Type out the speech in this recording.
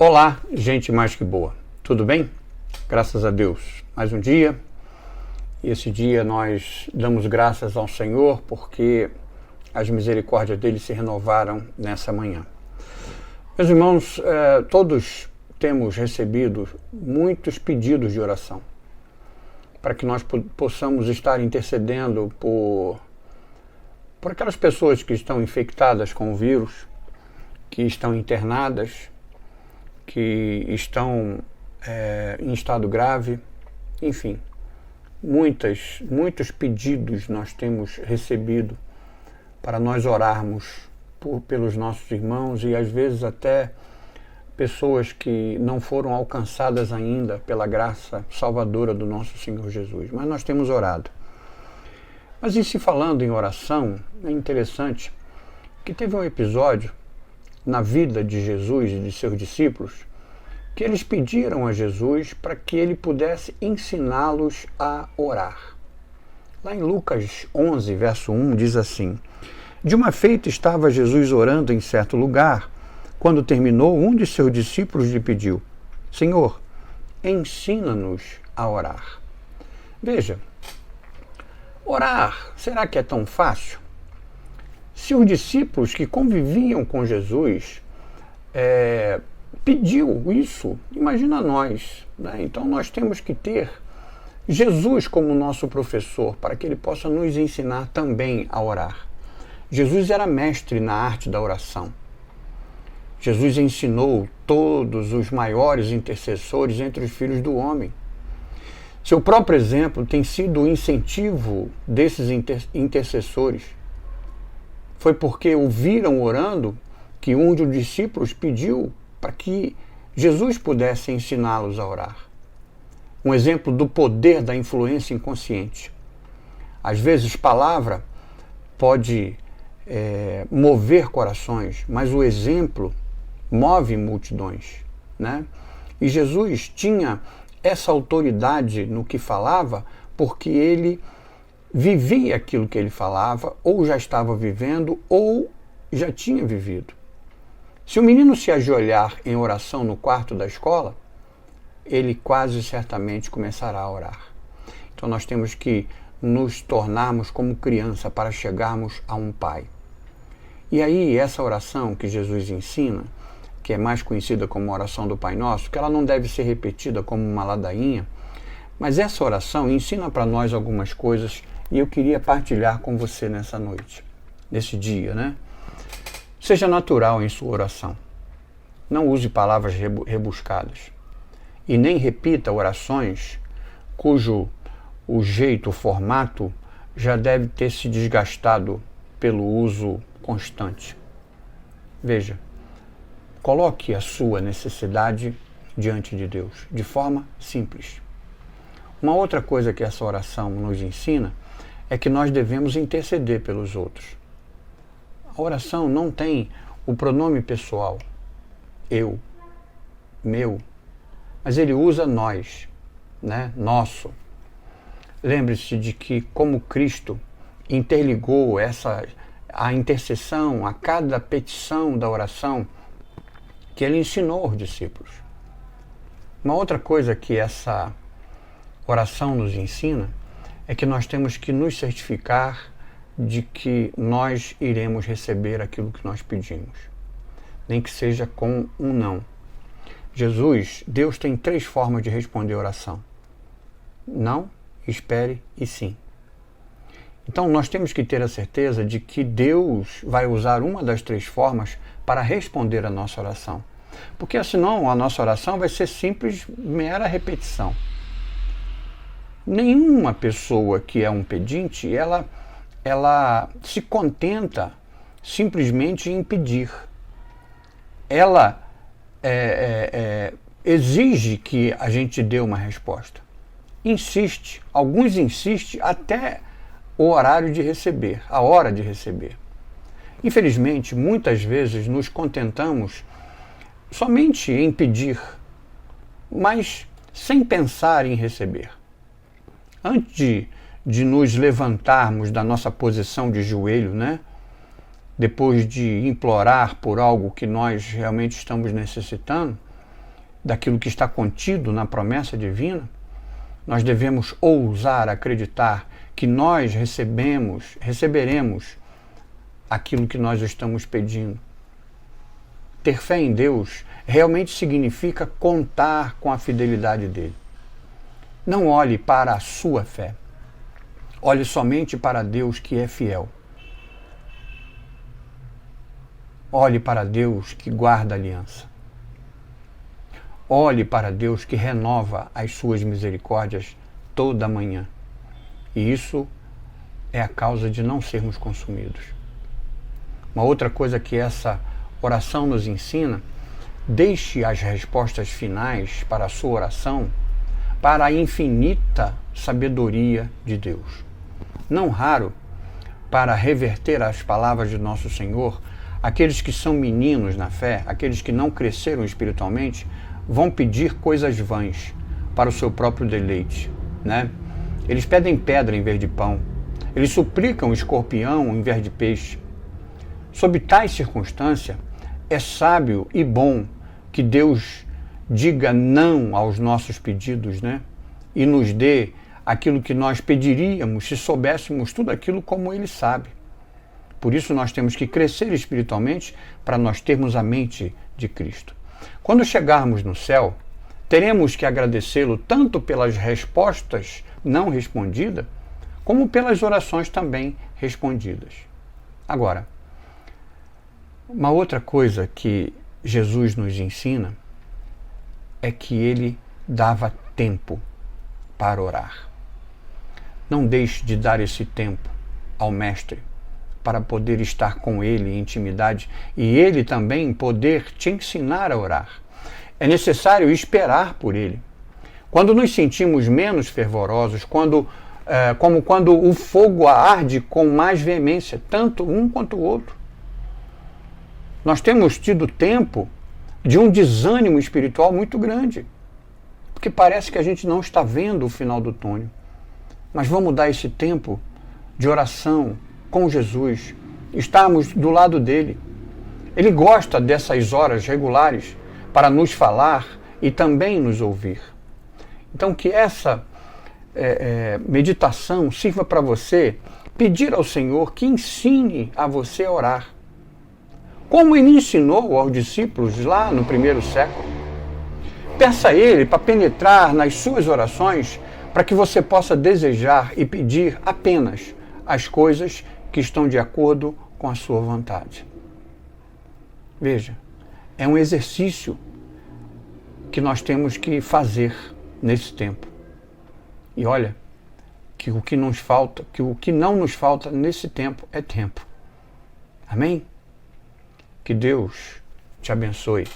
Olá, gente mais que boa. Tudo bem? Graças a Deus. Mais um dia. E esse dia nós damos graças ao Senhor porque as misericórdias dele se renovaram nessa manhã. Meus irmãos, todos temos recebido muitos pedidos de oração para que nós possamos estar intercedendo por aquelas pessoas que estão infectadas com o vírus, que estão internadas, que estão em estado grave, enfim, muitos pedidos nós temos recebido para nós orarmos pelos nossos irmãos e às vezes até pessoas que não foram alcançadas ainda pela graça salvadora do nosso Senhor Jesus, mas nós temos orado. Mas em se falando em oração, é interessante que teve um episódio na vida de Jesus e de seus discípulos, que eles pediram a Jesus para que ele pudesse ensiná-los a orar. Lá em Lucas 11, verso 1, diz assim: De uma feita estava Jesus orando em certo lugar. Quando terminou, um de seus discípulos lhe pediu: Senhor, ensina-nos a orar. Veja, orar, será que é tão fácil? Se os discípulos que conviviam com Jesus pediu isso, imagina nós, né? Então nós temos que ter Jesus como nosso professor para que ele possa nos ensinar também a orar. Jesus era mestre na arte da oração. Jesus ensinou todos os maiores intercessores entre os filhos do homem. Seu próprio exemplo tem sido o incentivo desses intercessores. Foi porque o viram orando que um dos discípulos pediu para que Jesus pudesse ensiná-los a orar. Um exemplo do poder da influência inconsciente. Às vezes, palavra pode mover corações, mas o exemplo move multidões, né? E Jesus tinha essa autoridade no que falava porque ele vivia aquilo que ele falava, ou já estava vivendo, ou já tinha vivido. Se o menino se ajoelhar em oração no quarto da escola, ele quase certamente começará a orar. Então nós temos que nos tornarmos como criança para chegarmos a um pai. E aí essa oração que Jesus ensina, que é mais conhecida como a oração do Pai Nosso, que ela não deve ser repetida como uma ladainha, mas essa oração ensina para nós algumas coisas e eu queria partilhar com você nessa noite, nesse dia, né? Seja natural em sua oração. Não use palavras rebuscadas. E nem repita orações cujo o jeito, o formato, já deve ter se desgastado pelo uso constante. Veja, coloque a sua necessidade diante de Deus, de forma simples. Uma outra coisa que essa oração nos ensina é que nós devemos interceder pelos outros. A oração não tem o pronome pessoal, eu, meu, mas ele usa nós, né? Nosso. Lembre-se de que como Cristo interligou a intercessão a cada petição da oração que ele ensinou aos discípulos. Uma outra coisa que essa oração nos ensina é que nós temos que nos certificar de que nós iremos receber aquilo que nós pedimos, nem que seja com um não. Deus tem 3 formas de responder a oração: não, espere e sim. Então nós temos que ter a certeza de que Deus vai usar uma das 3 formas para responder a nossa oração, porque senão a nossa oração vai ser simples, mera repetição. Nenhuma pessoa que é um pedinte, ela se contenta simplesmente em pedir. Ela exige que a gente dê uma resposta. Insiste, alguns insistem até o horário de receber, a hora de receber. Infelizmente, muitas vezes nos contentamos somente em pedir, mas sem pensar em receber. Antes de nos levantarmos da nossa posição de joelho, né? Depois de implorar por algo que nós realmente estamos necessitando, daquilo que está contido na promessa divina, nós devemos ousar acreditar que nós receberemos aquilo que nós estamos pedindo. Ter fé em Deus realmente significa contar com a fidelidade dele. Não olhe para a sua fé. Olhe somente para Deus que é fiel. Olhe para Deus que guarda a aliança. Olhe para Deus que renova as suas misericórdias toda manhã. E isso é a causa de não sermos consumidos. Uma outra coisa que essa oração nos ensina: deixe as respostas finais para a sua oração para a infinita sabedoria de Deus. Não raro, para reverter as palavras de nosso Senhor, aqueles que são meninos na fé, aqueles que não cresceram espiritualmente, vão pedir coisas vãs para o seu próprio deleite, né? Eles pedem pedra em vez de pão. Eles suplicam escorpião em vez de peixe. Sob tais circunstâncias, é sábio e bom que Deus diga não aos nossos pedidos, né? E nos dê aquilo que nós pediríamos se soubéssemos tudo aquilo como Ele sabe. Por isso nós temos que crescer espiritualmente para nós termos a mente de Cristo. Quando chegarmos no céu, teremos que agradecê-lo tanto pelas respostas não respondidas, como pelas orações também respondidas. Agora, uma outra coisa que Jesus nos ensina é que ele dava tempo para orar. Não deixe de dar esse tempo ao Mestre para poder estar com ele em intimidade e ele também poder te ensinar a orar. É necessário esperar por ele. Quando nos sentimos menos fervorosos, como quando o fogo arde com mais veemência, tanto um quanto o outro, nós temos tido tempo de um desânimo espiritual muito grande, porque parece que a gente não está vendo o final do túnel. Mas vamos dar esse tempo de oração com Jesus, estarmos do lado dele. Ele gosta dessas horas regulares para nos falar e também nos ouvir. Então que essa meditação sirva para você pedir ao Senhor que ensine a você a orar, como ele ensinou aos discípulos lá no primeiro século. Peça a ele para penetrar nas suas orações, para que você possa desejar e pedir apenas as coisas que estão de acordo com a sua vontade. Veja, é um exercício que nós temos que fazer nesse tempo. E olha, que o que não nos falta nesse tempo é tempo. Amém? Que Deus te abençoe.